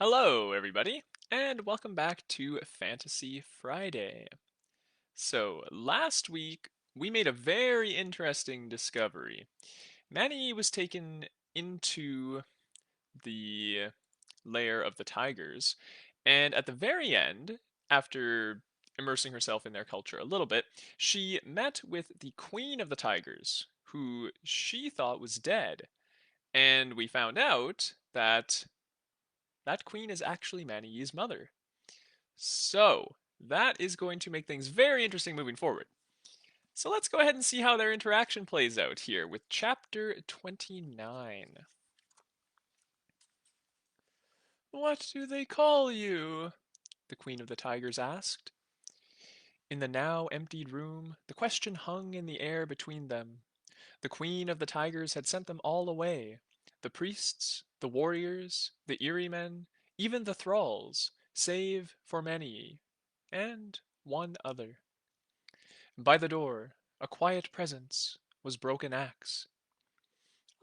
Hello, everybody, and welcome back to Fantasy Friday. So, last week we made a very interesting discovery. Maniye was taken into the lair of the tigers, and at the very end, after immersing herself in their culture a little bit, she met with the queen of the tigers, who she thought was dead. And we found out that that queen is actually Maniye's mother. So, that is going to make things very interesting moving forward. So let's go ahead and see how their interaction plays out here with chapter 29. What do they call you? The Queen of the Tigers asked. In the now emptied room, the question hung in the air between them. The Queen of the Tigers had sent them all away. The priests, the warriors, the eerie men, even the thralls, save for Maniye, and one other. By the door, a quiet presence, was Broken Axe.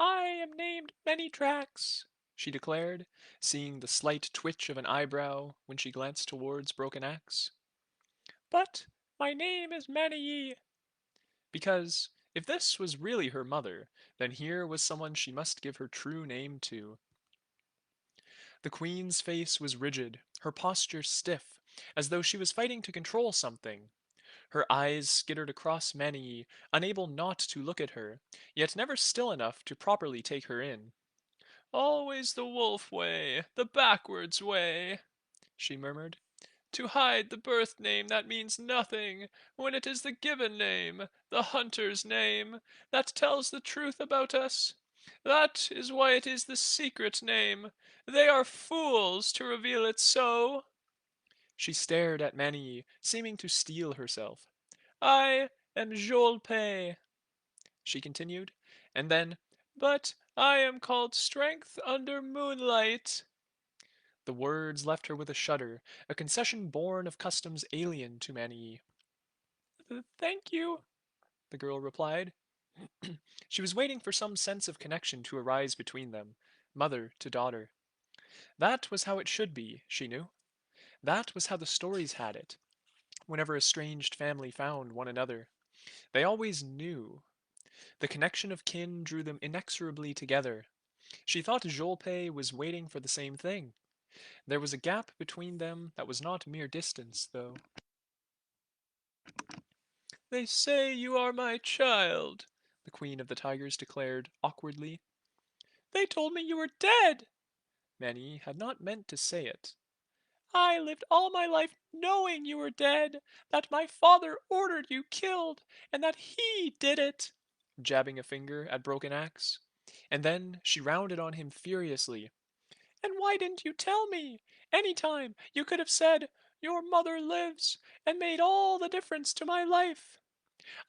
I am named Many Tracks, she declared, seeing the slight twitch of an eyebrow when she glanced towards Broken Axe. But my name is Maniye. Because if this was really her mother, then here was someone she must give her true name to. The queen's face was rigid, her posture stiff, as though she was fighting to control something. Her eyes skittered across Maniye, unable not to look at her, yet never still enough to properly take her in. Always the wolf way, the backwards way, she murmured. To hide the birth name that means nothing, when it is the given name, the hunter's name, that tells the truth about us. That is why it is the secret name. They are fools to reveal it so. She stared at Maniye, seeming to steel herself. I am Jolpe, she continued, and then, but I am called Strength under Moonlight. The words left her with a shudder, a concession born of customs alien to Maniye. Thank you, the girl replied. She was waiting for some sense of connection to arise between them, mother to daughter. That was how it should be, she knew. That was how the stories had it, whenever a estranged family found one another. They always knew. The connection of kin drew them inexorably together. She thought Jolpe was waiting for the same thing. There was a gap between them that was not mere distance, though. They say you are my child, the Queen of the Tigers declared awkwardly. They told me you were dead. Manny had not meant to say it. I lived all my life knowing you were dead, that my father ordered you killed, and that he did it, jabbing a finger at Broken Axe. And then she rounded on him furiously. And why didn't you tell me? Any time you could have said, your mother lives, and made all the difference to my life.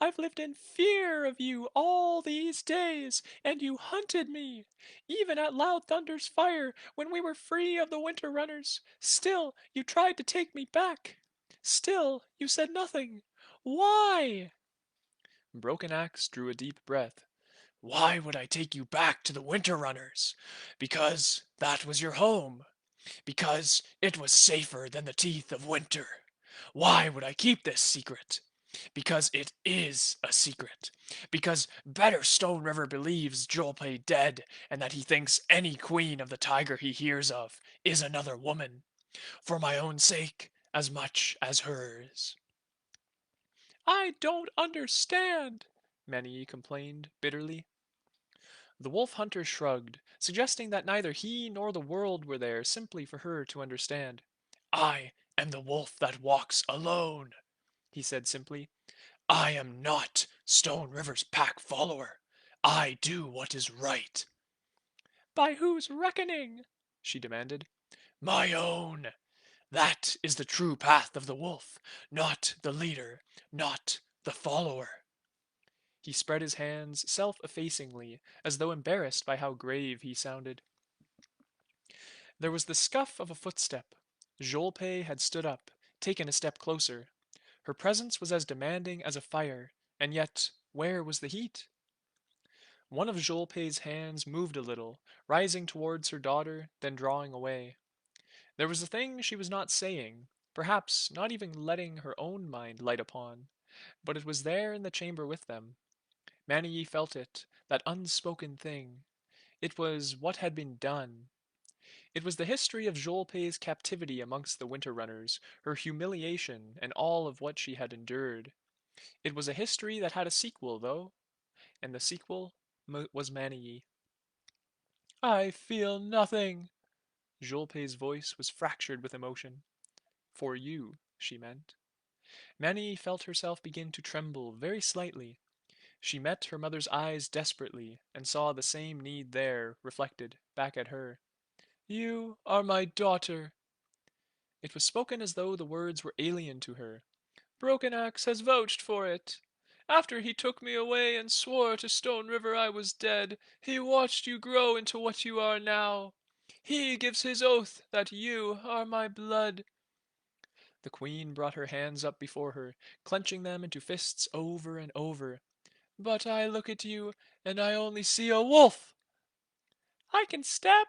I've lived in fear of you all these days, and you hunted me. Even at Loud Thunder's fire, when we were free of the winter runners, still you tried to take me back. Still you said nothing. Why? Broken Axe drew a deep breath. Why would I take you back to the winter runners? Because that was your home. Because it was safer than the teeth of winter. Why would I keep this secret? Because it is a secret. Because Better Stone River believes Jolpe dead, and that he thinks any queen of the tiger he hears of is another woman. For my own sake, as much as hers. I don't understand, Maniye complained bitterly. The wolf hunter shrugged, suggesting that neither he nor the world were there simply for her to understand. I am the wolf that walks alone, he said simply. I am not Stone River's pack follower. I do what is right. By whose reckoning? She demanded. My own. That is the true path of the wolf, not the leader, not the follower. He spread his hands self-effacingly, as though embarrassed by how grave he sounded. There was the scuff of a footstep. Jolpe had stood up, taken a step closer. Her presence was as demanding as a fire, and yet where was the heat? One of Jolpe's hands moved a little, rising towards her daughter, then drawing away. There was a thing she was not saying, perhaps not even letting her own mind light upon, but it was there in the chamber with them. Maniye felt it, that unspoken thing. It was what had been done. It was the history of Jolpe's captivity amongst the winter runners, her humiliation, and all of what she had endured. It was a history that had a sequel, though, and the sequel was Maniye. I feel nothing. Jolpe's voice was fractured with emotion. For you, she meant. Maniye felt herself begin to tremble very slightly. She met her mother's eyes desperately, and saw the same need there, reflected, back at her. You are my daughter. It was spoken as though the words were alien to her. Broken Axe has vouched for it. After he took me away and swore to Stone River I was dead, he watched you grow into what you are now. He gives his oath that you are my blood. The queen brought her hands up before her, clenching them into fists over and over. But I look at you, and I only see a wolf. I can step.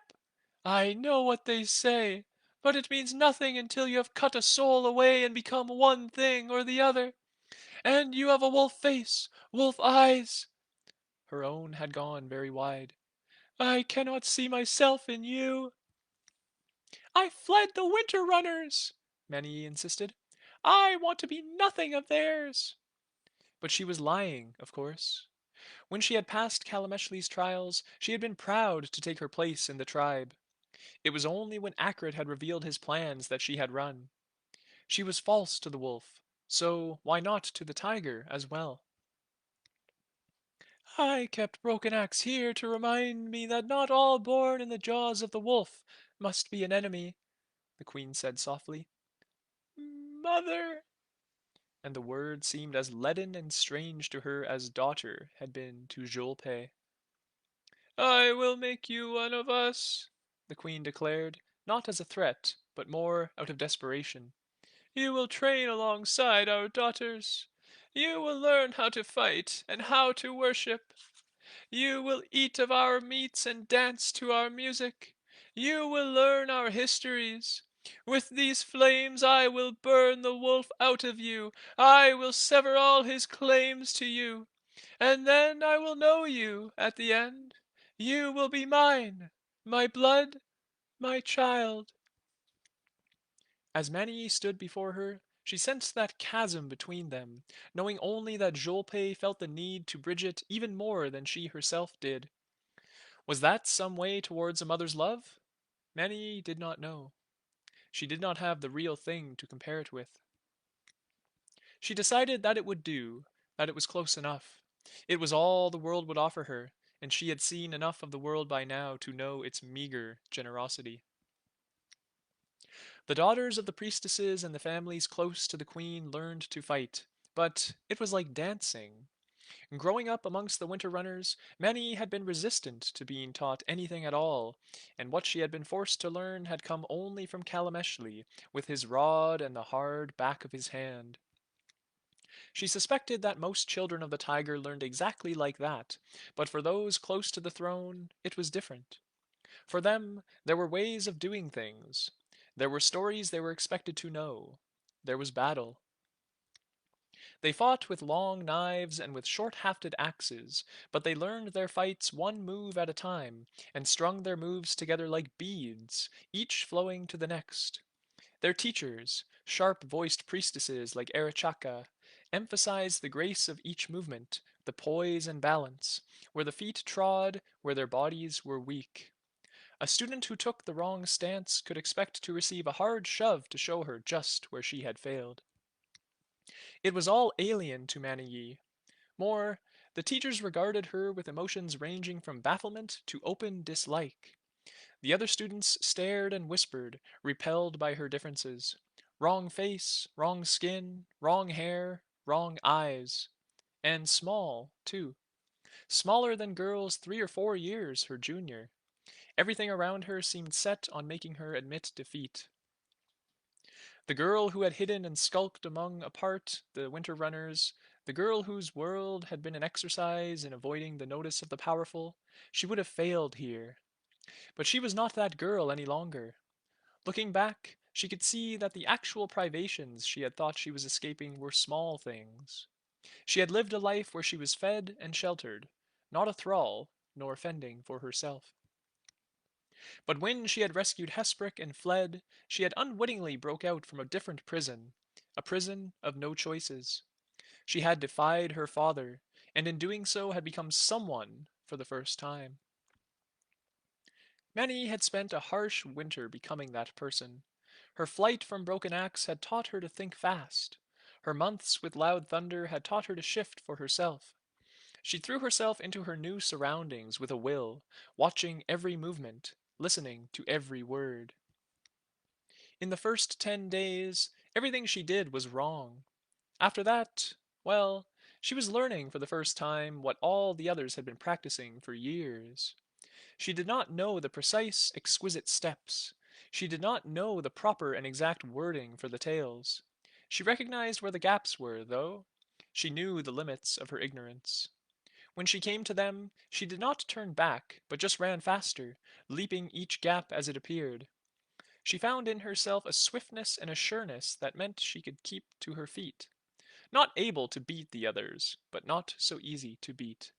I know what they say, but it means nothing until you have cut a soul away and become one thing or the other. And you have a wolf face, wolf eyes. Her own had gone very wide. I cannot see myself in you. I fled the winter runners, Maniye insisted. I want to be nothing of theirs. But she was lying, of course. When she had passed Kalameshli's trials, she had been proud to take her place in the tribe. It was only when Akrit had revealed his plans that she had run. She was false to the wolf, so why not to the tiger as well? I kept Broken Axe here to remind me that not all born in the jaws of the wolf must be an enemy, the queen said softly. Mother! And the word seemed as leaden and strange to her as daughter had been to Jolpe. I will make you one of us, the queen declared, not as a threat, but more out of desperation. You will train alongside our daughters. You will learn how to fight and how to worship. You will eat of our meats and dance to our music. You will learn our histories. With these flames I will burn the wolf out of you. I will sever all his claims to you. And then I will know you at the end. You will be mine, my blood, my child. As Maniye stood before her, she sensed that chasm between them, knowing only that Jolpe felt the need to bridge it even more than she herself did. Was that some way towards a mother's love? Maniye did not know. She did not have the real thing to compare it with. She decided that it would do, that it was close enough. It was all the world would offer her, and she had seen enough of the world by now to know its meager generosity. The daughters of the priestesses and the families close to the queen learned to fight, but it was like dancing. Growing up amongst the winter runners, many had been resistant to being taught anything at all, and what she had been forced to learn had come only from Kalameshli, with his rod and the hard back of his hand. She suspected that most children of the tiger learned exactly like that, but for those close to the throne, it was different. For them, there were ways of doing things. There were stories they were expected to know. There was battle. They fought with long knives and with short-hafted axes, but they learned their fights one move at a time, and strung their moves together like beads, each flowing to the next. Their teachers, sharp-voiced priestesses like Erichaka, emphasized the grace of each movement, the poise and balance, where the feet trod, where their bodies were weak. A student who took the wrong stance could expect to receive a hard shove to show her just where she had failed. It was all alien to Maniye. More, the teachers regarded her with emotions ranging from bafflement to open dislike. The other students stared and whispered, repelled by her differences. Wrong face, wrong skin, wrong hair, wrong eyes. And small, too. Smaller than girls 3 or 4 years her junior. Everything around her seemed set on making her admit defeat. The girl who had hidden and skulked among apart the winter runners, the girl whose world had been an exercise in avoiding the notice of the powerful, she would have failed here. But she was not that girl any longer. Looking back, she could see that the actual privations she had thought she was escaping were small things. She had lived a life where she was fed and sheltered, not a thrall, nor fending for herself. But when she had rescued Hesprick and fled, she had unwittingly broke out from a different prison, a prison of no choices. She had defied her father, and in doing so had become someone for the first time. Maniye had spent a harsh winter becoming that person. Her flight from Broken Axe had taught her to think fast. Her months with Loud Thunder had taught her to shift for herself. She threw herself into her new surroundings with a will, watching every movement, listening to every word. In the first 10 days, everything she did was wrong. After that, well, she was learning for the first time what all the others had been practicing for years. She did not know the precise, exquisite steps. She did not know the proper and exact wording for the tales. She recognized where the gaps were, though. She knew the limits of her ignorance. When she came to them, she did not turn back, but just ran faster, leaping each gap as it appeared. She found in herself a swiftness and a sureness that meant she could keep to her feet. Not able to beat the others, but not so easy to beat.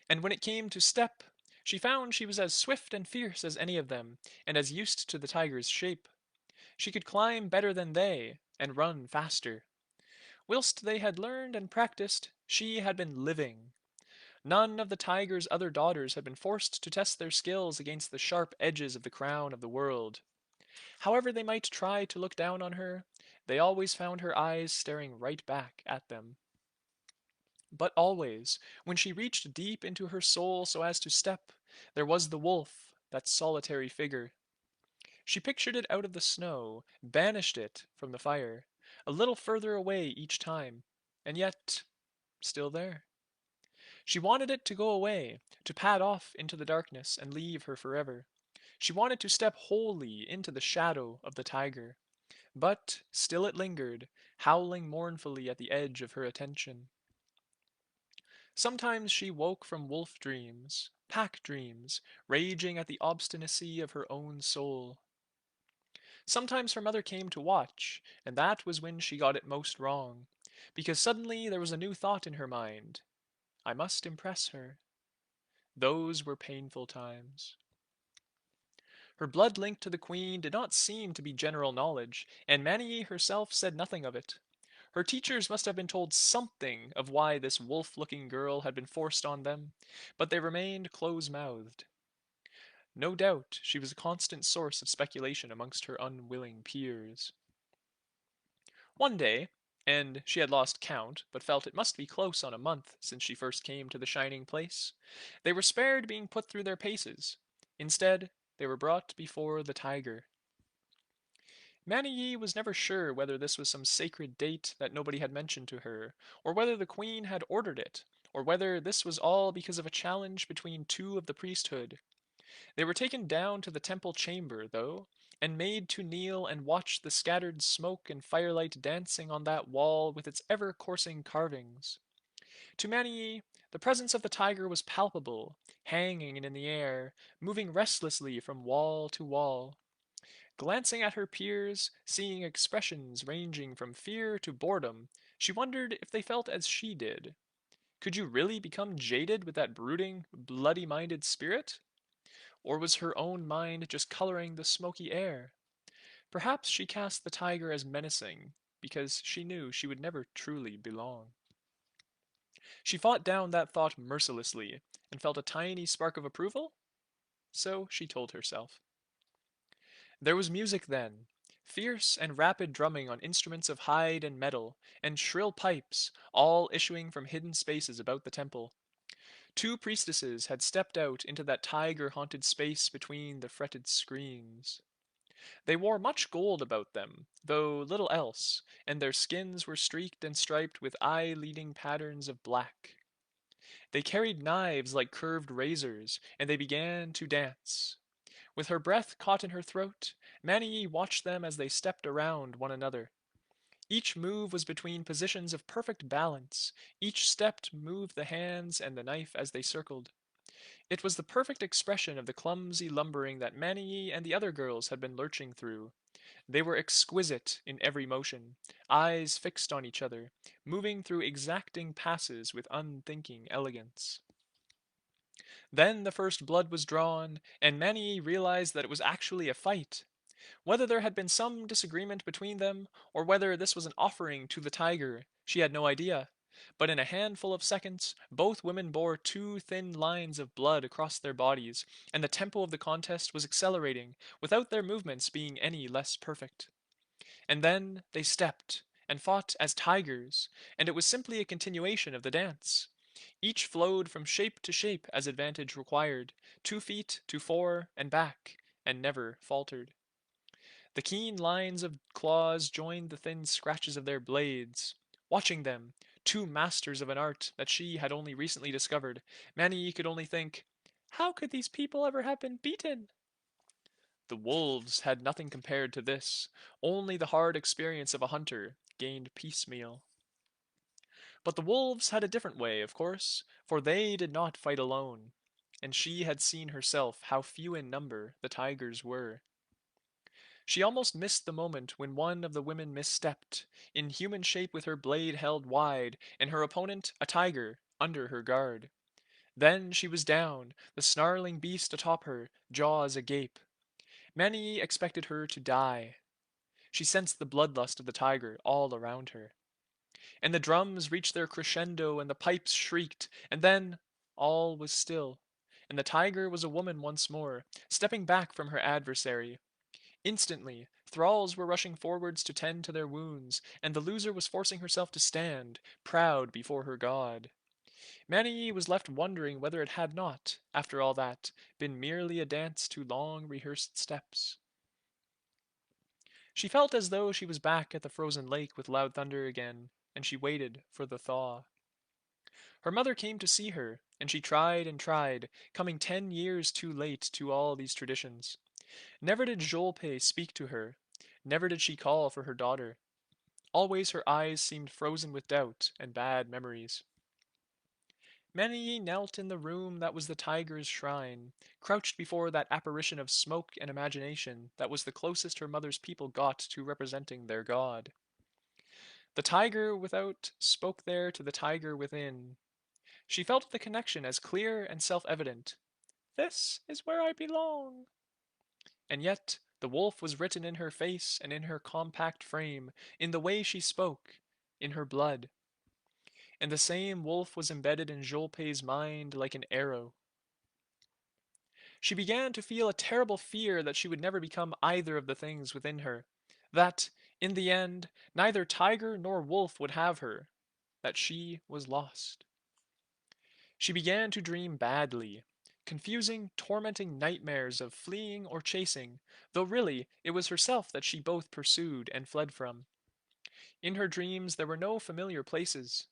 And when it came to step, she found she was as swift and fierce as any of them, and as used to the tiger's shape. She could climb better than they, and run faster. Whilst they had learned and practiced, she had been living. None of the tiger's other daughters had been forced to test their skills against the sharp edges of the crown of the world. However they might try to look down on her, they always found her eyes staring right back at them. But always, when she reached deep into her soul so as to step, there was the wolf, that solitary figure. She pictured it out of the snow, banished it from the fire, a little further away each time, and yet still there. She wanted it to go away, to pad off into the darkness and leave her forever. She wanted to step wholly into the shadow of the tiger. But still it lingered, howling mournfully at the edge of her attention. Sometimes she woke from wolf dreams, pack dreams, raging at the obstinacy of her own soul. Sometimes her mother came to watch, and that was when she got it most wrong, because suddenly there was a new thought in her mind. I must impress her. Those were painful times. Her blood link to the queen did not seem to be general knowledge, and Maniye herself said nothing of it. Her teachers must have been told something of why this wolf-looking girl had been forced on them, but they remained close-mouthed. No doubt she was a constant source of speculation amongst her unwilling peers. One day, and she had lost count, but felt it must be close on a month since she first came to the shining place, they were spared being put through their paces. Instead, they were brought before the tiger. Maniye was never sure whether this was some sacred date that nobody had mentioned to her, or whether the queen had ordered it, or whether this was all because of a challenge between two of the priesthood. They were taken down to the temple chamber, though, and made to kneel and watch the scattered smoke and firelight dancing on that wall with its ever-coursing carvings. To Maniye, the presence of the tiger was palpable, hanging in the air, moving restlessly from wall to wall. Glancing at her peers, seeing expressions ranging from fear to boredom, she wondered if they felt as she did. Could you really become jaded with that brooding, bloody-minded spirit? Or was her own mind just coloring the smoky air? Perhaps she cast the tiger as menacing, because she knew she would never truly belong. She fought down that thought mercilessly, and felt a tiny spark of approval? So she told herself. There was music then, fierce and rapid drumming on instruments of hide and metal, and shrill pipes, all issuing from hidden spaces about the temple. Two priestesses had stepped out into that tiger-haunted space between the fretted screens. They wore much gold about them, though little else, and their skins were streaked and striped with eye-leading patterns of black. They carried knives like curved razors, and they began to dance. With her breath caught in her throat, Maniye watched them as they stepped around one another. Each move was between positions of perfect balance. Each step moved the hands and the knife as they circled. It was the perfect expression of the clumsy lumbering that Maniye and the other girls had been lurching through. They were exquisite in every motion, eyes fixed on each other, moving through exacting passes with unthinking elegance. Then the first blood was drawn, and Maniye realized that it was actually a fight. Whether there had been some disagreement between them, or whether this was an offering to the tiger, she had no idea. But in a handful of seconds, both women bore two thin lines of blood across their bodies, and the tempo of the contest was accelerating, without their movements being any less perfect. And then they stepped, and fought as tigers, and it was simply a continuation of the dance. Each flowed from shape to shape as advantage required, 2 feet to 4 and back, and never faltered. The keen lines of claws joined the thin scratches of their blades. Watching them, two masters of an art that she had only recently discovered, Mani could only think, how could these people ever have been beaten? The wolves had nothing compared to this, only the hard experience of a hunter, gained piecemeal. But the wolves had a different way, of course, for they did not fight alone, and she had seen herself how few in number the tigers were. She almost missed the moment when one of the women misstepped, in human shape with her blade held wide, and her opponent, a tiger, under her guard. Then she was down, the snarling beast atop her, jaws agape. Many expected her to die. She sensed the bloodlust of the tiger all around her. And the drums reached their crescendo, and the pipes shrieked, and then all was still, and the tiger was a woman once more, stepping back from her adversary. Instantly, thralls were rushing forwards to tend to their wounds, and the loser was forcing herself to stand, proud before her god. Maniye was left wondering whether it had not, after all that, been merely a dance to long rehearsed steps. She felt as though she was back at the frozen lake with loud thunder again, and she waited for the thaw. Her mother came to see her, and she tried and tried, coming 10 years too late to all these traditions. Never did Jolpe speak to her. Never did she call for her daughter. Always her eyes seemed frozen with doubt and bad memories. Many knelt in the room that was the tiger's shrine, crouched before that apparition of smoke and imagination that was the closest her mother's people got to representing their god. The tiger without spoke there to the tiger within. She felt the connection as clear and self-evident. This is where I belong. And yet the wolf was written in her face and in her compact frame, in the way she spoke, in her blood. And the same wolf was embedded in Jolpe's mind like an arrow. She began to feel a terrible fear that she would never become either of the things within her, that, in the end, neither tiger nor wolf would have her, that she was lost. She began to dream badly, confusing, tormenting nightmares of fleeing or chasing, though really it was herself that she both pursued and fled from. In her dreams there were no familiar places.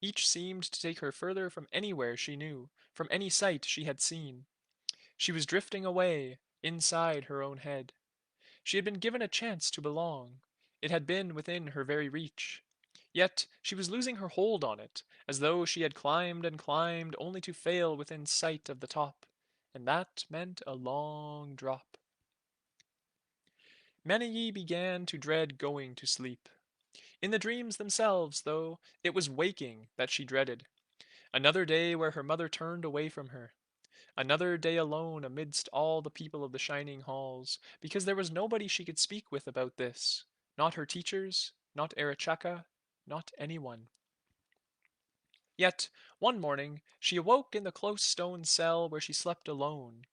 Each seemed to take her further from anywhere she knew, from any sight she had seen. She was drifting away, inside her own head. She had been given a chance to belong. It had been within her very reach. Yet she was losing her hold on it, as though she had climbed and climbed only to fail within sight of the top, and that meant a long drop. Maniye began to dread going to sleep. In the dreams themselves, though, it was waking that she dreaded. Another day where her mother turned away from her. Another day alone amidst all the people of the shining halls, because there was nobody she could speak with about this. Not her teachers, not Erichaka, not anyone. Yet, one morning, she awoke in the close stone cell where she slept alone.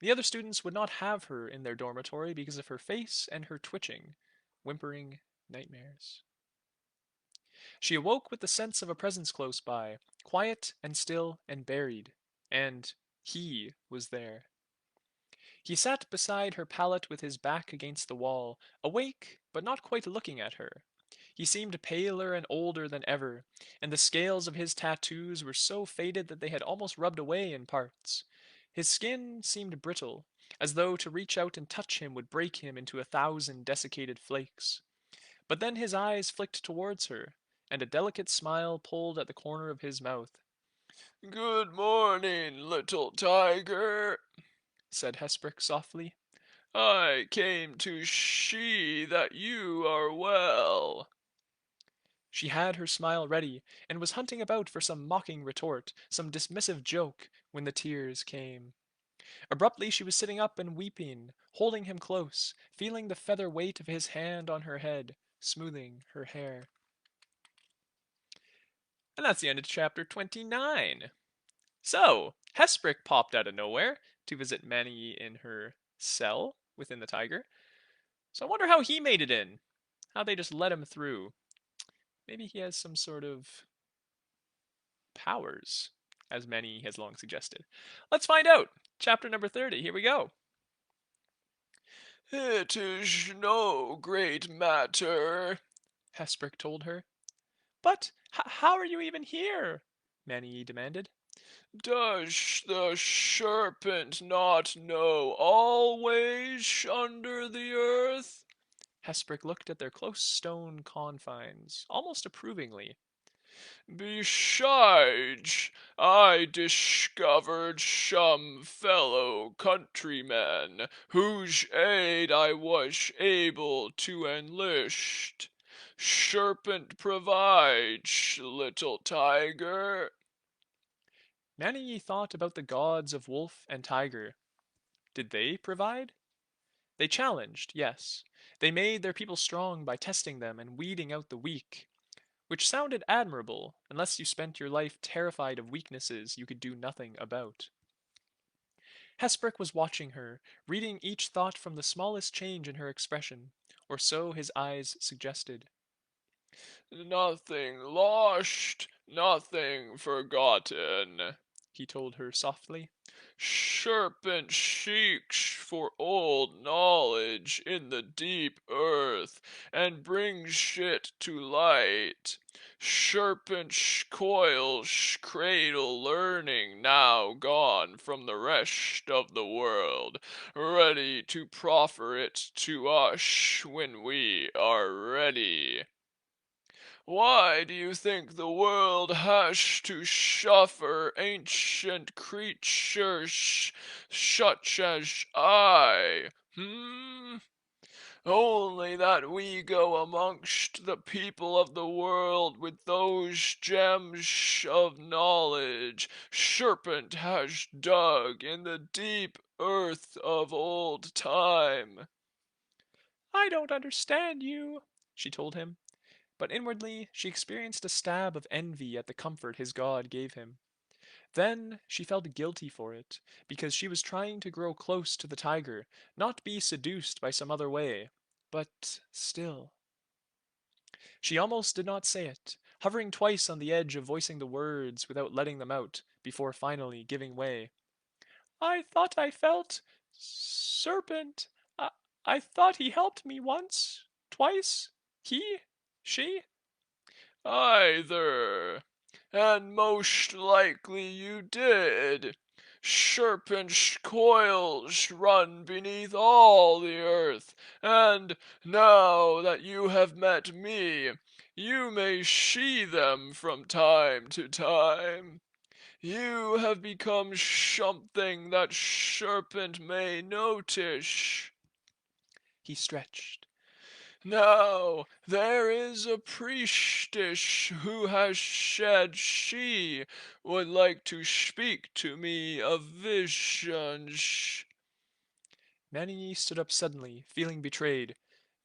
The other students would not have her in their dormitory because of her face and her twitching, whimpering nightmares. She awoke with the sense of a presence close by, quiet and still and buried, and he was there. He sat beside her pallet with his back against the wall, awake but not quite looking at her. He seemed paler and older than ever, and the scales of his tattoos were so faded that they had almost rubbed away in parts. His skin seemed brittle, as though to reach out and touch him would break him into 1,000 desiccated flakes. But then his eyes flicked towards her, and a delicate smile pulled at the corner of his mouth. Good morning, little tiger, said Hesprick softly. I came to see that you are well. She had her smile ready, and was hunting about for some mocking retort, some dismissive joke, when the tears came. Abruptly she was sitting up and weeping, holding him close, feeling the feather weight of his hand on her head, smoothing her hair. And that's the end of chapter 29. So, Hesprick popped out of nowhere to visit Maniye in her cell within the tiger. So I wonder how he made it in. How they just let him through. Maybe he has some sort of powers, as many has long suggested. Let's find out. Chapter number 30. Here we go. It is no great matter, Hesprick told her. But how are you even here? Maniye demanded. Does the serpent not know always under the earth? Hesprick looked at their close stone confines, almost approvingly. Besides, I discovered some fellow countrymen whose aid I was able to enlist. Serpent provides, little tiger. Maniye thought about the gods of wolf and tiger. Did they provide? They challenged, yes. They made their people strong by testing them and weeding out the weak, which sounded admirable, unless you spent your life terrified of weaknesses you could do nothing about. Hesprick was watching her, reading each thought from the smallest change in her expression, or so his eyes suggested. Nothing lost, nothing forgotten, he told her softly. Serpent seeks for old knowledge in the deep earth and brings it to light. Serpent's coils cradle learning now gone from the rest of the world, ready to proffer it to us when we are ready. Why do you think the world has to suffer ancient creatures such as I? Only that we go amongst the people of the world with those gems of knowledge Serpent has dug in the deep earth of old time. I don't understand you, she told him. But inwardly she experienced a stab of envy at the comfort his god gave him. Then she felt guilty for it, because she was trying to grow close to the tiger, not be seduced by some other way. But still. She almost did not say it, hovering twice on the edge of voicing the words without letting them out, before finally giving way. I thought I felt serpent. I, I thought he helped me once, twice. He? She? Either. And most likely you did. Serpent's coils run beneath all the earth, and now that you have met me, you may see them from time to time. You have become something that serpent may notice. He stretched. Now, there is a priestess who has said she would like to speak to me of visions. Maniye stood up suddenly, feeling betrayed.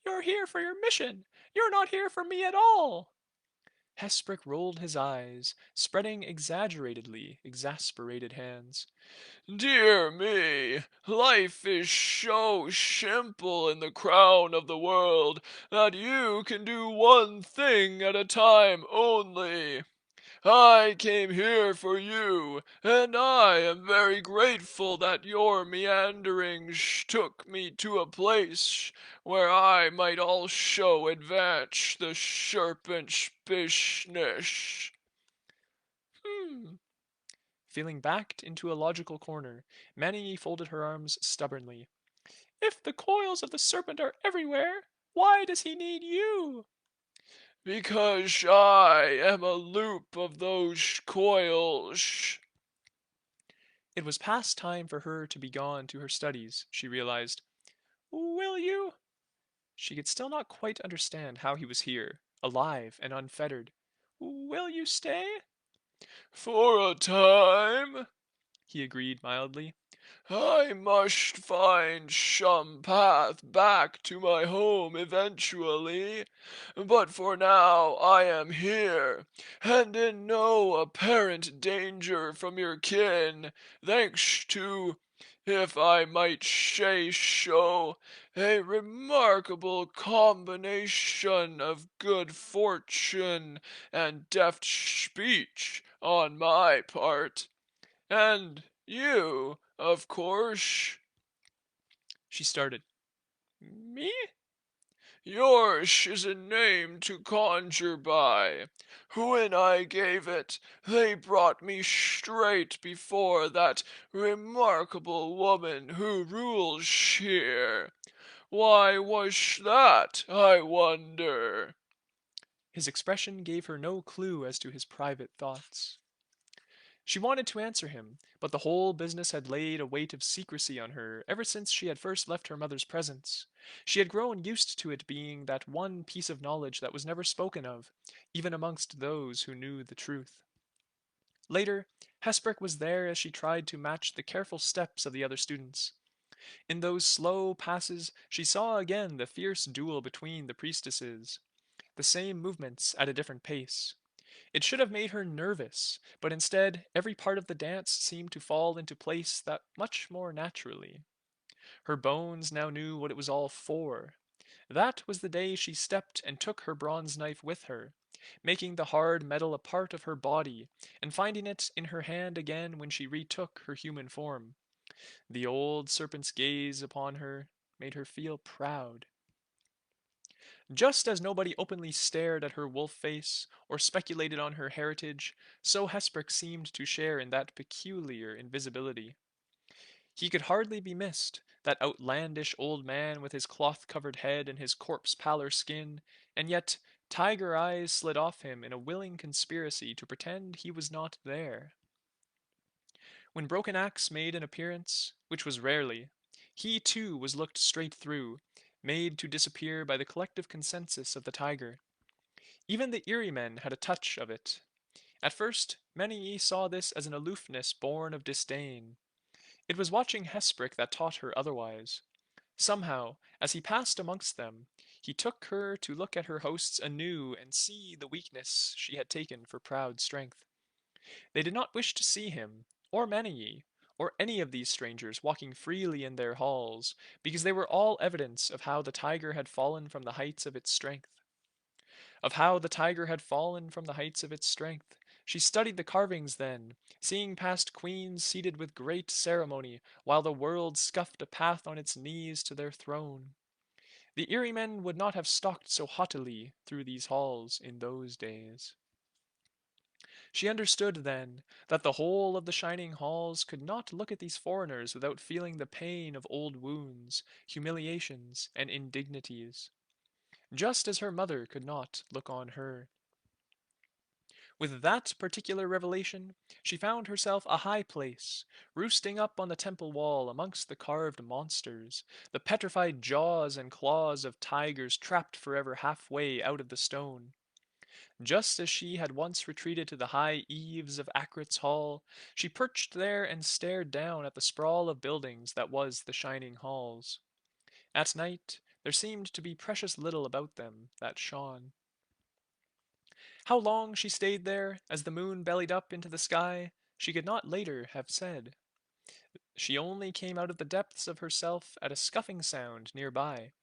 You're here for your mission. You're not here for me at all. Hesprick rolled his eyes, spreading exaggeratedly exasperated hands. Dear me, life is so simple in the crown of the world that you can do one thing at a time only. I came here for you, and I am very grateful that your meanderings took me to a place where I might also advance the serpent's business. Feeling backed into a logical corner, Maniye folded her arms stubbornly. If the coils of the serpent are everywhere, why does he need you? Because I am a loop of those coils. It was past time for her to be gone to her studies, she realized. Will you? She could still not quite understand how he was here, alive and unfettered. Will you stay? For a time, he agreed mildly. I must find some path back to my home eventually, but for now I am here, and in no apparent danger from your kin, thanks to, if I might say so, a remarkable combination of good fortune and deft speech on my part. And you, of course. She started. Me? Yours is a name to conjure by. When I gave it, they brought me straight before that remarkable woman who rules here. Why was that, I wonder? His expression gave her no clue as to his private thoughts. She wanted to answer him, but the whole business had laid a weight of secrecy on her ever since she had first left her mother's presence. She had grown used to it being that one piece of knowledge that was never spoken of, even amongst those who knew the truth. Later, Hesperk was there as she tried to match the careful steps of the other students. In those slow passes, she saw again the fierce duel between the priestesses, the same movements at a different pace. It should have made her nervous, but instead, every part of the dance seemed to fall into place that much more naturally. Her bones now knew what it was all for. That was the day she stepped and took her bronze knife with her, making the hard metal a part of her body, and finding it in her hand again when she retook her human form. The old serpent's gaze upon her made her feel proud. Just as nobody openly stared at her wolf face or speculated on her heritage, so Hesperk seemed to share in that peculiar invisibility. He could hardly be missed, that outlandish old man with his cloth-covered head and his corpse-pallor skin, and yet tiger eyes slid off him in a willing conspiracy to pretend he was not there. When Broken Axe made an appearance, which was rarely, he too was looked straight through, made to disappear by the collective consensus of the tiger. Even the Erie men had a touch of it. At first, Maniye saw this as an aloofness born of disdain. It was watching Hesprick that taught her otherwise. Somehow, as he passed amongst them, he took her to look at her hosts anew and see the weakness she had taken for proud strength. They did not wish to see him, or Maniye, or any of these strangers walking freely in their halls, because they were all evidence of how the tiger had fallen from the heights of its strength. Of how the tiger had fallen from the heights of its strength. She studied the carvings then, seeing past queens seated with great ceremony, while the world scuffed a path on its knees to their throne. The Erie men would not have stalked so haughtily through these halls in those days. She understood then that the whole of the shining halls could not look at these foreigners without feeling the pain of old wounds, humiliations, and indignities, just as her mother could not look on her. With that particular revelation, she found herself a high place, roosting up on the temple wall amongst the carved monsters, the petrified jaws and claws of tigers trapped forever halfway out of the stone. Just as she had once retreated to the high eaves of Akrit's hall, she perched there and stared down at the sprawl of buildings that was the shining halls. At night, there seemed to be precious little about them that shone. How long she stayed there, as the moon bellied up into the sky, she could not later have said. She only came out of the depths of herself at a scuffing sound near by.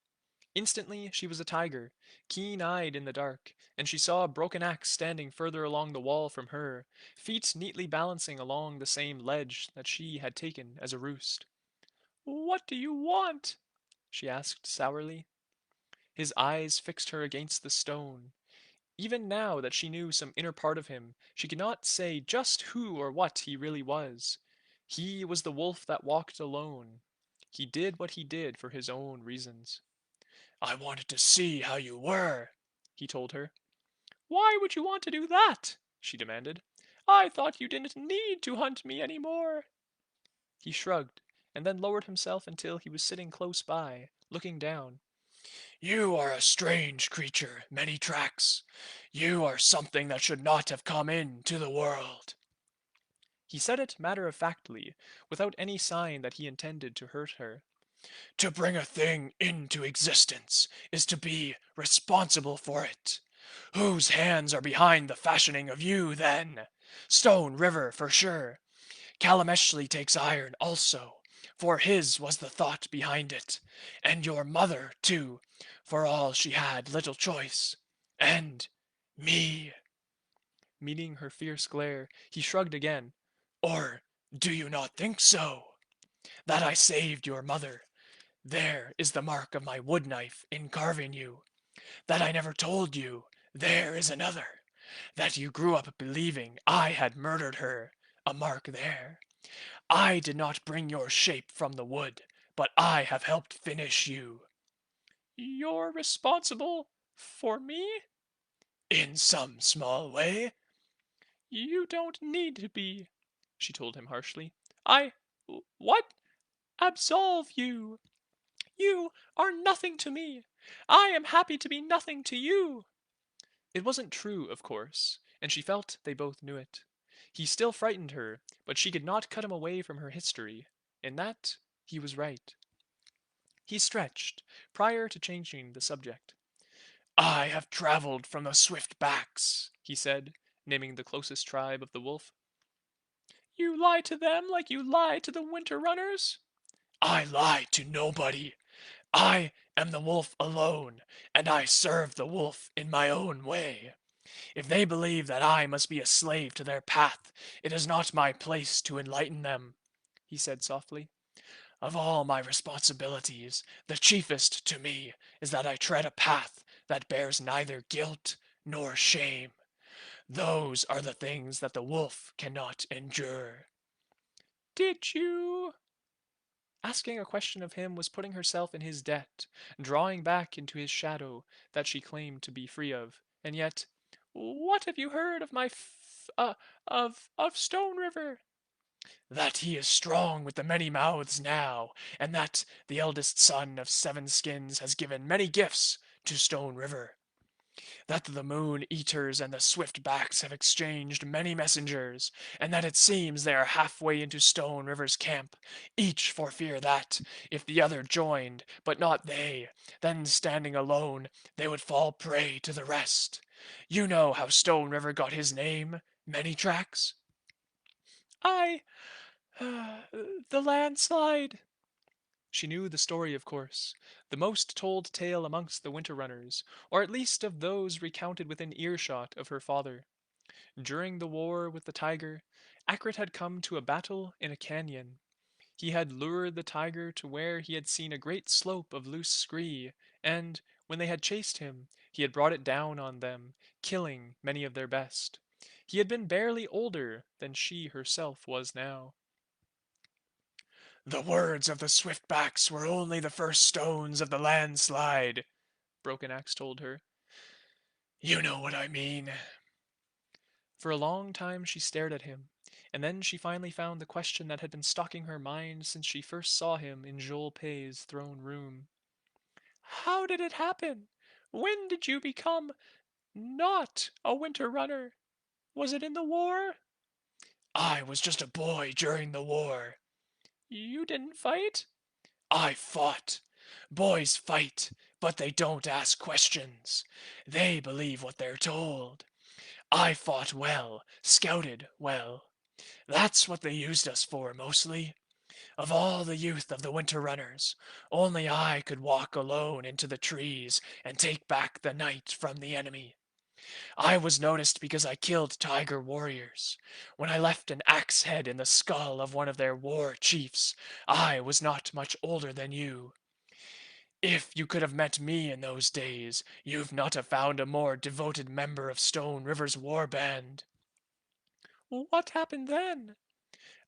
Instantly she was a tiger, keen-eyed in the dark, and she saw a broken axe standing further along the wall from her, feet neatly balancing along the same ledge that she had taken as a roost. "What do you want?" she asked sourly. His eyes fixed her against the stone. Even now that she knew some inner part of him, she could not say just who or what he really was. He was the wolf that walked alone. He did what he did for his own reasons. "I wanted to see how you were," he told her. Why would you want to do that? She demanded. I thought you didn't need to hunt me any more. He shrugged, and then lowered himself until he was sitting close by, looking down. You are a strange creature, Many Tracks. You are something that should not have come into the world. He said it matter-of-factly, without any sign that he intended to hurt her. To bring a thing into existence is to be responsible for it. Whose hands are behind the fashioning of you, then? Stone River, for sure. Kalameshli takes iron also, for his was the thought behind it. And your mother, too, for all she had little choice. And me. Meeting her fierce glare, he shrugged again. Or do you not think so? That I saved your mother. There is the mark of my wood knife in carving you. That I never told you. There is another. That you grew up believing I had murdered her. A mark there. I did not bring your shape from the wood, but I have helped finish you. You're responsible for me? In some small way. You don't need to be, she told him harshly. I. What? Absolve you. You are nothing to me. I am happy to be nothing to you. It wasn't true, of course, and she felt they both knew it. He still frightened her, but she could not cut him away from her history. In that, he was right. He stretched, prior to changing the subject. I have traveled from the swift backs, he said, naming the closest tribe of the wolf. You lie to them like you lie to the winter runners? I lie to nobody. I am the wolf alone, and I serve the wolf in my own way. If they believe that I must be a slave to their path, it is not my place to enlighten them, he said softly. Of all my responsibilities, the chiefest to me is that I tread a path that bears neither guilt nor shame. Those are the things that the wolf cannot endure. Did you? Asking a question of him was putting herself in his debt, drawing back into his shadow that she claimed to be free of. And yet, what have you heard of of Stone River? That he is strong with the many mouths now, and that the eldest son of Seven Skins has given many gifts to Stone River. That the Moon Eaters and the Swift Backs have exchanged many messengers, and that it seems they are halfway into Stone River's camp, each for fear that, if the other joined, but not they, then standing alone, they would fall prey to the rest. You know how Stone River got his name, Many Tracks? I, the landslide. She knew the story, of course, the most told tale amongst the winter runners, or at least of those recounted within earshot of her father. During the war with the tiger, Akrit had come to a battle in a canyon. He had lured the tiger to where he had seen a great slope of loose scree, and, when they had chased him, he had brought it down on them, killing many of their best. He had been barely older than she herself was now. The words of the Swiftbacks were only the first stones of the landslide, Broken Axe told her. You know what I mean. For a long time she stared at him, and then she finally found the question that had been stalking her mind since she first saw him in Joel Pay's throne room. How did it happen? When did you become not a winter runner? Was it in the war? I was just a boy during the war. You didn't fight? I fought. Boys fight, but they don't ask questions. They believe what they're told. I fought well, scouted well. That's what they used us for, mostly. Of all the youth of the Winter Runners, only I could walk alone into the trees and take back the night from the enemy. I was noticed because I killed tiger warriors. When I left an axe head in the skull of one of their war chiefs, I was not much older than you. If you could have met me in those days, you've not have found a more devoted member of Stone River's war band. What happened then?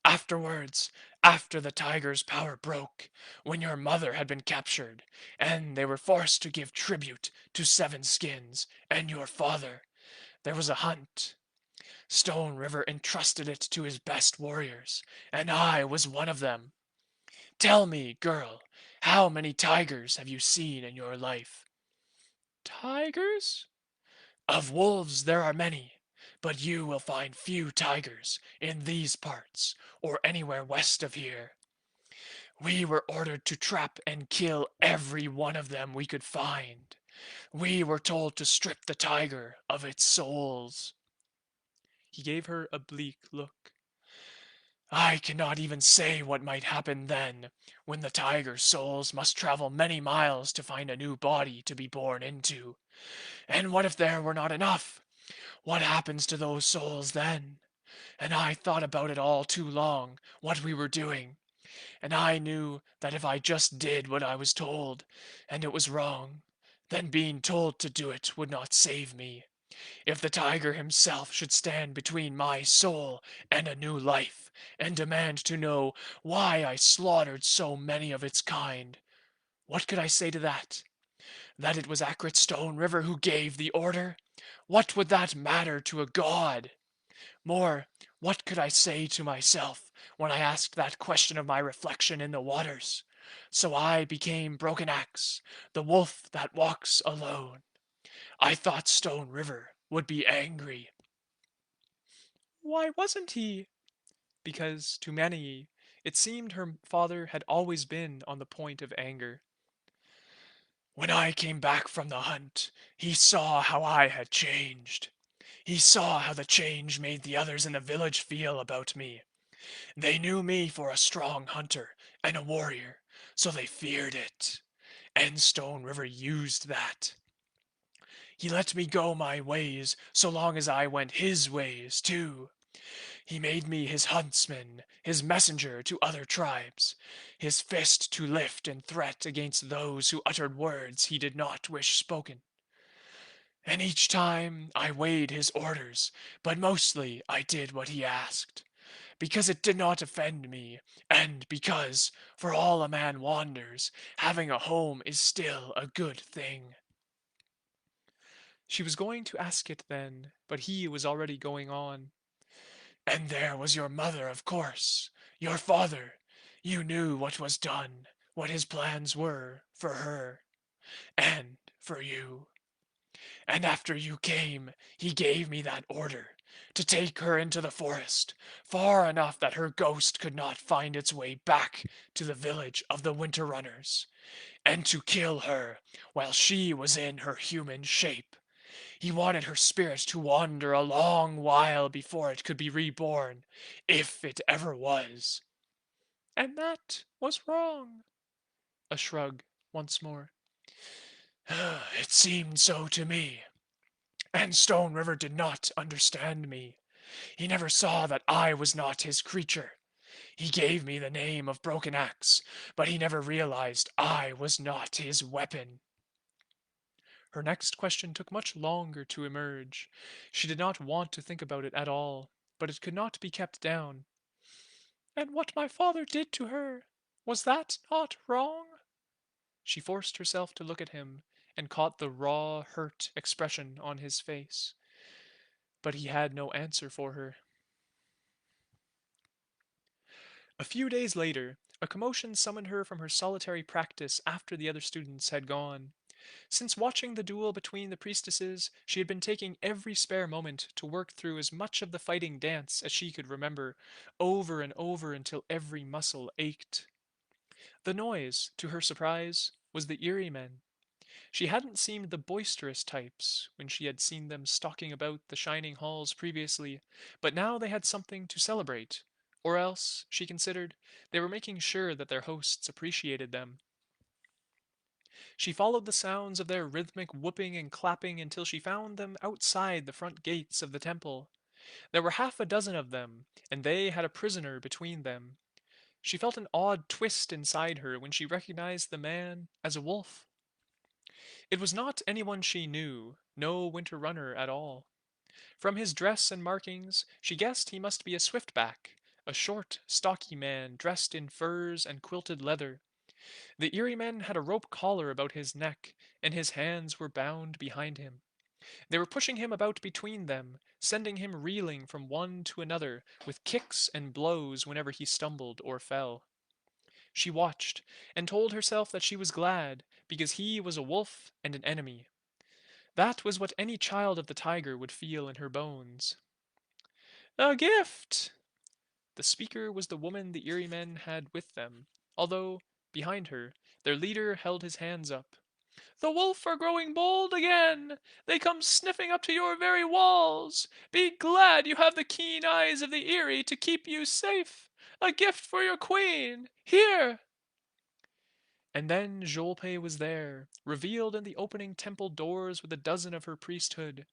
Afterwards, after the tiger's power broke, when your mother had been captured, and they were forced to give tribute to Seven Skins and your father, there was a hunt. Stone River entrusted it to his best warriors, and I was one of them. Tell me, girl, how many tigers have you seen in your life? Tigers? Of wolves there are many, but you will find few tigers in these parts or anywhere west of here. We were ordered to trap and kill every one of them we could find. We were told to strip the tiger of its souls. He gave her a bleak look. I cannot even say what might happen then, when the tiger's souls must travel many miles to find a new body to be born into. And what if there were not enough? What happens to those souls then? And I thought about it all too long, what we were doing, and I knew that if I just did what I was told, and it was wrong, then being told to do it would not save me. If the tiger himself should stand between my soul and a new life, and demand to know why I slaughtered so many of its kind, what could I say to that? That it was Akrit Stone River who gave the order? What would that matter to a god? More, what could I say to myself when I asked that question of my reflection in the waters? So I became Broken Axe, the wolf that walks alone. I thought Stone River would be angry. Why wasn't he? Because to Maniye, it seemed her father had always been on the point of anger. When I came back from the hunt, he saw how I had changed. He saw how the change made the others in the village feel about me. They knew me for a strong hunter and a warrior, so they feared it. And Stone River used that. He let me go my ways so long as I went his ways too. He made me his huntsman, his messenger to other tribes, his fist to lift in threat against those who uttered words he did not wish spoken. And each time I weighed his orders, but mostly I did what he asked, because it did not offend me, and because, for all a man wanders, having a home is still a good thing. She was going to ask it then, but he was already going on. And there was your mother, of course, your father. You knew what was done, what his plans were for her, and for you. And after you came, he gave me that order to take her into the forest, far enough that her ghost could not find its way back to the village of the Winter Runners, and to kill her while she was in her human shape. He wanted her spirit to wander a long while before it could be reborn, if it ever was. And that was wrong. A shrug once more. It seemed so to me. And Stone River did not understand me. He never saw that I was not his creature. He gave me the name of Broken Axe, but he never realized I was not his weapon. Her next question took much longer to emerge. She did not want to think about it at all, but it could not be kept down. And what my father did to her, was that not wrong? She forced herself to look at him, and caught the raw, hurt expression on his face. But he had no answer for her. A few days later, a commotion summoned her from her solitary practice after the other students had gone. Since watching the duel between the priestesses, she had been taking every spare moment to work through as much of the fighting dance as she could remember, over and over until every muscle ached. The noise, to her surprise, was the Erie men. She hadn't seemed the boisterous types when she had seen them stalking about the shining halls previously, but now they had something to celebrate. Or else, she considered, they were making sure that their hosts appreciated them. She followed the sounds of their rhythmic whooping and clapping until she found them outside the front gates of the temple. There were half a dozen of them, and they had a prisoner between them. She felt an odd twist inside her when she recognized the man as a wolf. It was not anyone she knew, no winter runner at all. From his dress and markings, she guessed he must be a swiftback, a short, stocky man dressed in furs and quilted leather. The Erieman had a rope collar about his neck, and his hands were bound behind him. They were pushing him about between them, sending him reeling from one to another with kicks and blows whenever he stumbled or fell. She watched, and told herself that she was glad, because he was a wolf and an enemy. That was what any child of the tiger would feel in her bones. A gift! The speaker was the woman the Erie men had with them, although, behind her, their leader held his hands up. The wolf are growing bold again. They come sniffing up to your very walls. Be glad you have the keen eyes of the Erie to keep you safe. A gift for your queen. Here! And then Jolpe was there, revealed in the opening temple doors with a dozen of her priesthood.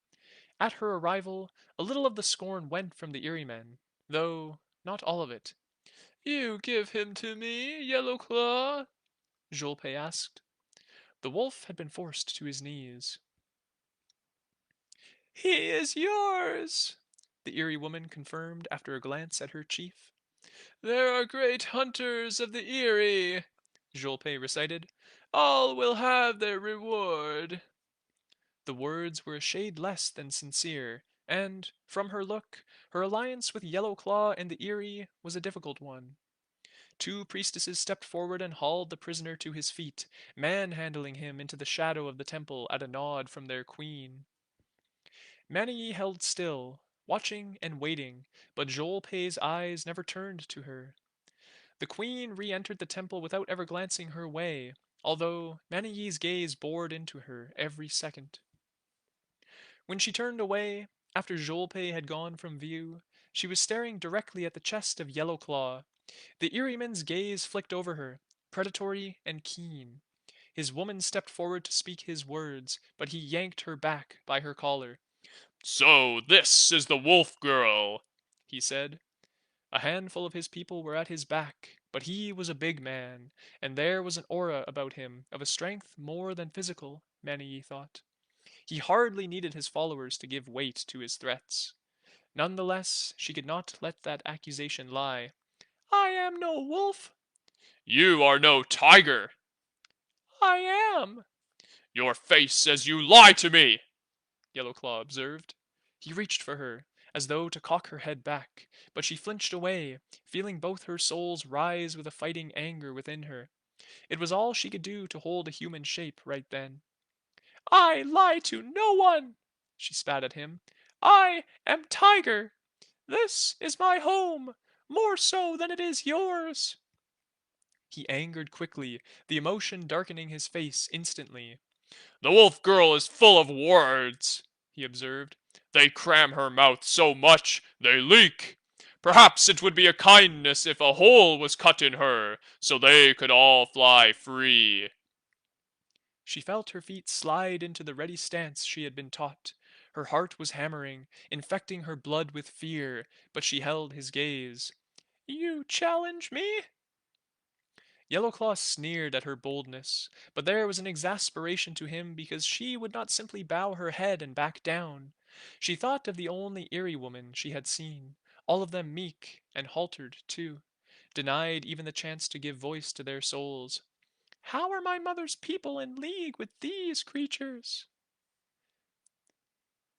At her arrival, a little of the scorn went from the Erie men, though not all of it. You give him to me, Yellow Claw? Jolpe asked. The wolf had been forced to his knees. He is yours, the Erie woman confirmed after a glance at her chief. There are great hunters of the Erie, Jolpe recited. All will have their reward. The words were a shade less than sincere, and, from her look, her alliance with Yellow Claw and the Erie was a difficult one. Two priestesses stepped forward and hauled the prisoner to his feet, manhandling him into the shadow of the temple at a nod from their queen. Maniye held still, watching and waiting, but Jolpe's eyes never turned to her. The queen re-entered the temple without ever glancing her way, although Maniye's gaze bored into her every second. When she turned away, after Jolpe had gone from view, she was staring directly at the chest of Yellow Claw. The Erieman's gaze flicked over her, predatory and keen. His woman stepped forward to speak his words, but he yanked her back by her collar. So this is the wolf girl, he said. A handful of his people were at his back, but he was a big man, and there was an aura about him of a strength more than physical, Maniye thought. He hardly needed his followers to give weight to his threats. Nonetheless, she could not let that accusation lie. I am no wolf. You are no tiger. I am. Your face says you lie to me, Yellowclaw observed. He reached for her, as though to cock her head back, but she flinched away, feeling both her souls rise with a fighting anger within her. It was all she could do to hold a human shape right then. I lie to no one, she spat at him. I am Tiger. This is my home, more so than it is yours. He angered quickly, the emotion darkening his face instantly. The wolf girl is full of words, he observed. They cram her mouth so much they leak. Perhaps it would be a kindness if a hole was cut in her, so they could all fly free. She felt her feet slide into the ready stance she had been taught. Her heart was hammering, infecting her blood with fear, but she held his gaze. You challenge me? Yellowclaw sneered at her boldness, but there was an exasperation to him because she would not simply bow her head and back down. She thought of the only Erie woman she had seen, all of them meek and haltered too, denied even the chance to give voice to their souls. How are my mother's people in league with these creatures?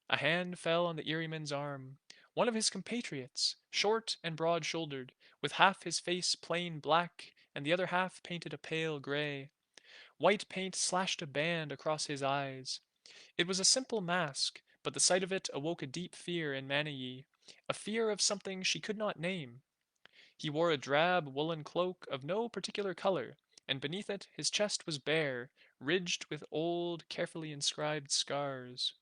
A hand fell on the Erieman's arm. One of his compatriots, short and broad-shouldered, with half his face plain black and the other half painted a pale gray. White paint slashed a band across his eyes. It was a simple mask, but the sight of it awoke a deep fear in Maniye, a fear of something she could not name. He wore a drab woolen cloak of no particular color, and beneath it his chest was bare, ridged with old, carefully inscribed scars.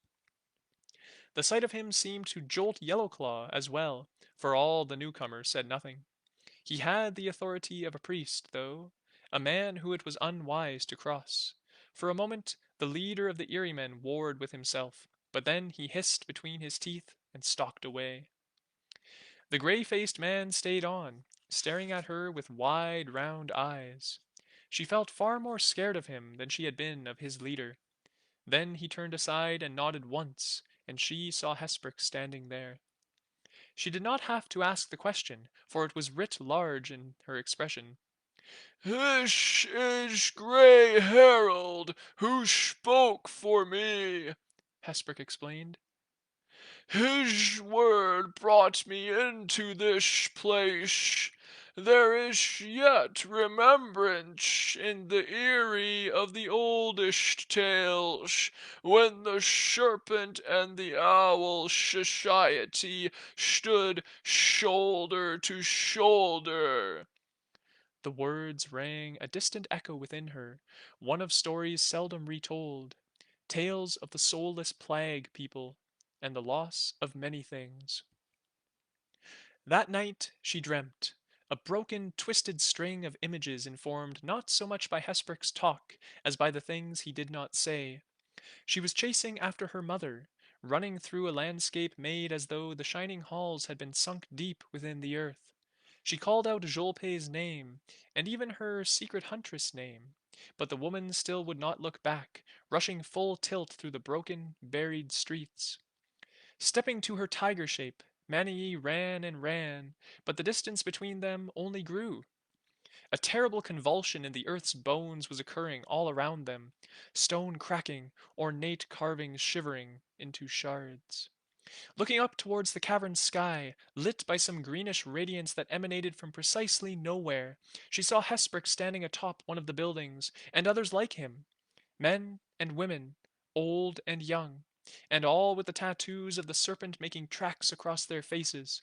The sight of him seemed to jolt Yellowclaw as well, for all the newcomer said nothing. He had the authority of a priest, though, a man who it was unwise to cross. For a moment the leader of the Eriemen warred with himself, but then he hissed between his teeth and stalked away. The gray-faced man stayed on, staring at her with wide, round eyes. She felt far more scared of him than she had been of his leader. Then he turned aside and nodded once, and she saw Hesperk standing there. She did not have to ask the question, for it was writ large in her expression. This is Grey Harold, who spoke for me. Hesper explained. His word brought me into this place. There is yet remembrance in the eyrie of the oldest tales, when the serpent and the owl society stood shoulder to shoulder. The words rang a distant echo within her, one of stories seldom retold, tales of the soulless plague people, and the loss of many things. That night she dreamt, a broken, twisted string of images informed not so much by Hesperk's talk as by the things he did not say. She was chasing after her mother, running through a landscape made as though the shining halls had been sunk deep within the earth. She called out Jolpe's name, and even her secret huntress name, but the woman still would not look back, rushing full tilt through the broken, buried streets. Stepping to her tiger shape, Maniye ran and ran, but the distance between them only grew. A terrible convulsion in the earth's bones was occurring all around them, stone cracking, ornate carvings shivering into shards. Looking up towards the cavern's sky, lit by some greenish radiance that emanated from precisely nowhere, she saw Hesperk standing atop one of the buildings, and others like him, men and women, old and young, and all with the tattoos of the serpent making tracks across their faces.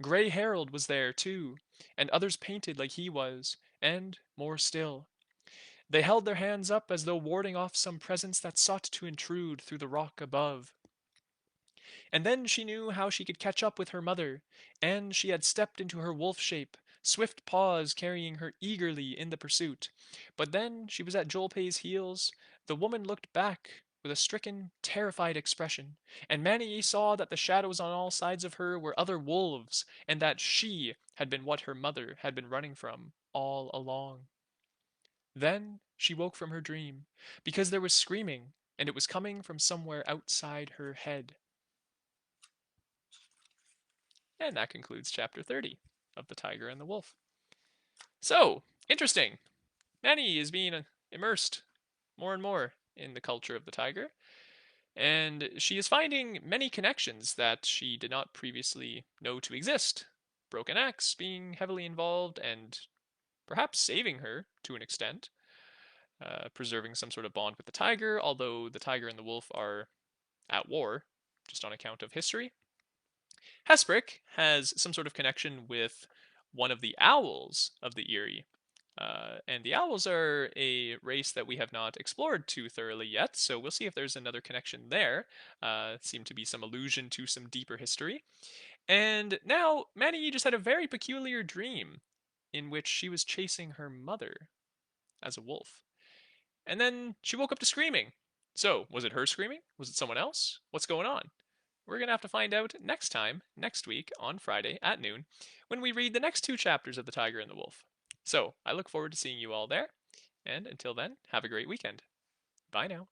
Grey Harold was there, too, and others painted like he was, and more still. They held their hands up as though warding off some presence that sought to intrude through the rock above. And then she knew how she could catch up with her mother, and she had stepped into her wolf shape, swift paws carrying her eagerly in the pursuit. But then she was at Jolpe's heels. The woman looked back with a stricken, terrified expression, and Maniye saw that the shadows on all sides of her were other wolves, and that she had been what her mother had been running from all along. Then she woke from her dream, because there was screaming, and it was coming from somewhere outside her head. And that concludes chapter 30 of The Tiger and the Wolf. So, interesting. Nanny is being immersed more and more in the culture of the tiger, and she is finding many connections that she did not previously know to exist. Broken Axe being heavily involved and perhaps saving her to an extent, preserving some sort of bond with the tiger, although the tiger and the wolf are at war just on account of history. Hesprick has some sort of connection with one of the owls of the Eyrie. And the owls are a race that we have not explored too thoroughly yet, so we'll see if there's another connection there. Seemed to be some allusion to some deeper history. And now, Manny just had a very peculiar dream in which she was chasing her mother as a wolf. And then she woke up to screaming. So, was it her screaming? Was it someone else? What's going on? We're going to have to find out next time, next week, on Friday at noon, when we read the next two chapters of The Tiger and the Wolf. So, I look forward to seeing you all there, and until then, have a great weekend. Bye now.